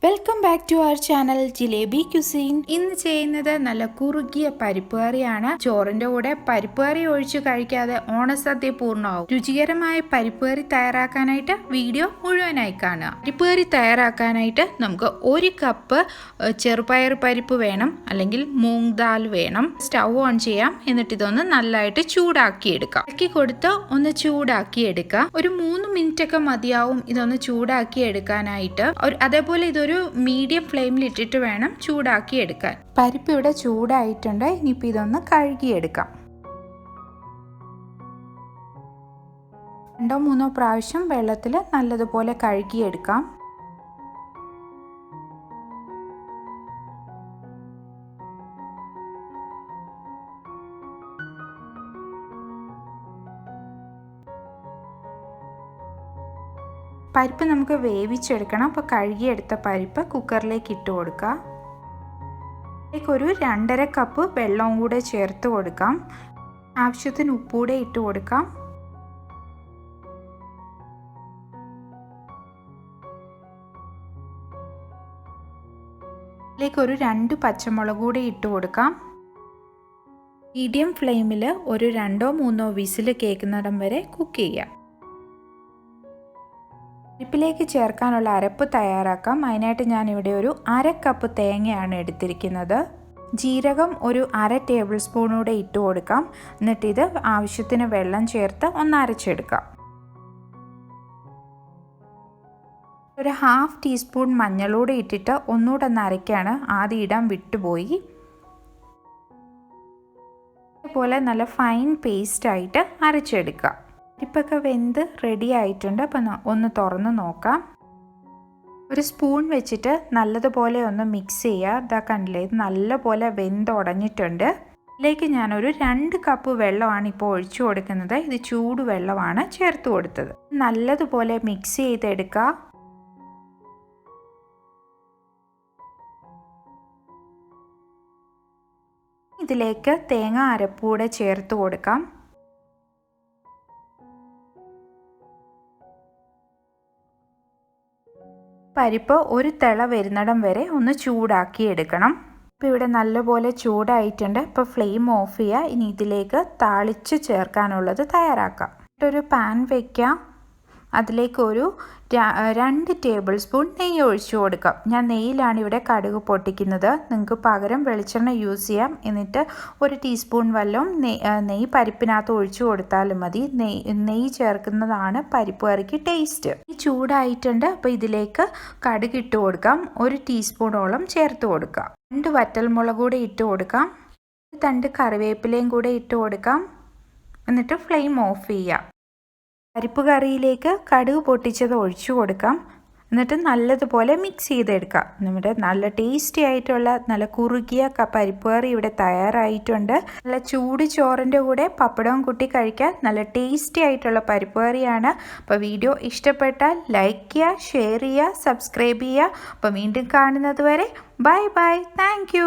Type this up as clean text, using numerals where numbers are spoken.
Welcome back to our channel Jilebi cuisine. ഇന്ന് ചെയ്യുന്നത് നല്ല കുറുകിയ പരിപ്പ് കറിയാണ്. ചോറിന്റെ കൂടെ പരിപ്പ് കറി ഒഴിച്ചു കഴിക്കാതെ ഓണസദ്യ പൂർണ്ണമാവും. രുചികരമായ പരിപ്പ് കറി തയ്യാറാക്കാനായിട്ട് വീഡിയോ മുഴുവനായി കാണുക. പരിപ്പ് കറി തയ്യാറാക്കാനായിട്ട് നമുക്ക് 1 കപ്പ് ചെറുപയർ പരിപ്പ് വേണം, അല്ലെങ്കിൽ മൂങ് ദാൽ വേണം. സ്റ്റൗ ഓൺ ചെയ്യാം. എന്നിട്ട് ഇതൊന്ന് നല്ലതായിട്ട് ചൂടാക്കി എടുക്കാം. ഇളക്കി കൊടുത്ത് ഒന്ന് ചൂടാക്കി എടുക്കാം. ഒരു 3 മിനിറ്റ് ഒക്കെ മതിയാവും ഇതൊന്ന് ചൂടാക്കി എടുക്കാനായിട്ട്. അതേപോലെ ഇതൊരു മീഡിയം ഫ്ലെയിമിൽ ഇട്ടിട്ട് വേണം ചൂടാക്കി എടുക്കാൻ. പരിപ്പ് ഇവിടെ ചൂടായിട്ടുണ്ട്. ഇനിയിപ്പോൾ ഇതൊന്ന് കഴുകിയെടുക്കാം. 2-3 പ്രാവശ്യം വെള്ളത്തിൽ നല്ലതുപോലെ കഴുകിയെടുക്കാം. പരിപ്പ് നമുക്ക് വേവിച്ചെടുക്കണം. അപ്പോൾ കഴുകിയെടുത്ത പരിപ്പ് കുക്കറിലേക്ക് ഇട്ട് കൊടുക്കാം. ഇതിലേക്കൊരു 2.5 കപ്പ് വെള്ളവും കൂടെ ചേർത്ത് കൊടുക്കാം. ആവശ്യത്തിന് ഉപ്പൂടെ ഇട്ട് കൊടുക്കാം. ഇതിലേക്കൊരു 2 പച്ചമുളക് കൂടെ ഇട്ട് കൊടുക്കാം. മീഡിയം ഫ്ലെയിമിൽ ഒരു 2-3 വിസിൽ കേൾക്കുന്നിടം വരെ കുക്ക് ചെയ്യാം. പരിപ്പിലേക്ക് ചേർക്കാനുള്ള അരപ്പ് തയ്യാറാക്കാം. അതിനായിട്ട് ഞാനിവിടെ ഒരു 1/2 കപ്പ് തേങ്ങയാണ് എടുത്തിരിക്കുന്നത്. ജീരകം ഒരു 1/2 ടേബിൾ സ്പൂണൂടെ ഇട്ട് കൊടുക്കാം. എന്നിട്ട് ഇത് ആവശ്യത്തിന് വെള്ളം ചേർത്ത് ഒന്ന് അരച്ചെടുക്കാം. ഒരു 1/2 ടീസ്പൂൺ മഞ്ഞളൂടെ ഇട്ടിട്ട് ഒന്നുകൂടെ ഒന്ന് അരയ്ക്കാണ്. ആദ്യം ഇടാൻ വിട്ടുപോയി. ഇതുപോലെ നല്ല ഫൈൻ പേസ്റ്റായിട്ട് അരച്ചെടുക്കാം. പരിപ്പൊക്കെ വെന്ത് റെഡി ആയിട്ടുണ്ട്. അപ്പം ഒന്ന് തുറന്ന് നോക്കാം. ഒരു സ്പൂൺ വെച്ചിട്ട് നല്ലതുപോലെ ഒന്ന് മിക്സ് ചെയ്യുക. ഇതാ കണ്ടില്ലേ, ഇത് നല്ലപോലെ വെന്തുടഞ്ഞിട്ടുണ്ട്. ഇതിലേക്ക് ഞാനൊരു 2 കപ്പ് വെള്ളമാണ് ഇപ്പോൾ ഒഴിച്ചു കൊടുക്കുന്നത്. ഇത് ചൂട് വെള്ളമാണ് ചേർത്ത് കൊടുത്തത്. നല്ലതുപോലെ മിക്സ് ചെയ്തെടുക്കുക. ഇതിലേക്ക് തേങ്ങ അരപ്പൂടെ ചേർത്ത് കൊടുക്കാം. പരിപ്പ് ഒരു തിള വരുന്നിടം വരെ ഒന്ന് ചൂടാക്കി എടുക്കണം. ഇപ്പോൾ ഇവിടെ നല്ലപോലെ ചൂടായിട്ടുണ്ട്. ഇപ്പോൾ ഫ്ലെയിം ഓഫ് ചെയ്യുക. ഇനി ഇതിലേക്ക് താളിച്ച് ചേർക്കാനുള്ളത് തയ്യാറാക്കാം. ഒരു പാൻ വയ്ക്കാം. അതിലേക്കൊരു 2 ടേബിൾ സ്പൂൺ നെയ്യ് ഒഴിച്ചു കൊടുക്കാം. ഞാൻ നെയ്യിലാണ് ഇവിടെ കടുക് പൊട്ടിക്കുന്നത്. നിങ്ങൾക്ക് പകരം വെളിച്ചെണ്ണ യൂസ് ചെയ്യാം. എന്നിട്ട് 1 ടീസ്പൂൺ വല്ലതും നെയ്യ് പരിപ്പിനകത്ത് ഒഴിച്ചു കൊടുത്താലും മതി. നെയ്യ് ചേർക്കുന്നതാണ് പരിപ്പ് കറിക്ക് ടേസ്റ്റ്. ഈ ചൂടായിട്ടുണ്ട്. അപ്പോൾ ഇതിലേക്ക് കടുക് ഇട്ട് കൊടുക്കാം. 1 ടീസ്പൂണോളം ചേർത്ത് കൊടുക്കാം. 2 വറ്റൽമുളക് കൂടെ ഇട്ട് കൊടുക്കാം. 1 തണ്ട് കറിവേപ്പിലയും കൂടെ ഇട്ട് കൊടുക്കാം. എന്നിട്ട് ഫ്ലെയിം ഓഫ് ചെയ്യാം. പരിപ്പ് കറിയിലേക്ക് കടുക് പൊട്ടിച്ചത് ഒഴിച്ചു കൊടുക്കാം. എന്നിട്ട് നല്ലതുപോലെ മിക്സ് ചെയ്തെടുക്കാം. നമ്മുടെ നല്ല ടേസ്റ്റി ആയിട്ടുള്ള നല്ല കുറുകിയ പരിപ്പ് കറി ഇവിടെ തയ്യാറായിട്ടുണ്ട്. നല്ല ചൂട് ചോറിൻ്റെ കൂടെ പപ്പടവും കൂട്ടി കഴിക്കാൻ നല്ല ടേസ്റ്റി ആയിട്ടുള്ള പരിപ്പ് കറിയാണ്. അപ്പോൾ വീഡിയോ ഇഷ്ടപ്പെട്ടാൽ ലൈക്ക് ചെയ്യുക, ഷെയർ ചെയ്യുക, സബ്സ്ക്രൈബ് ചെയ്യുക. അപ്പോൾ വീണ്ടും കാണുന്നത് വരെ ബൈ ബൈ. താങ്ക്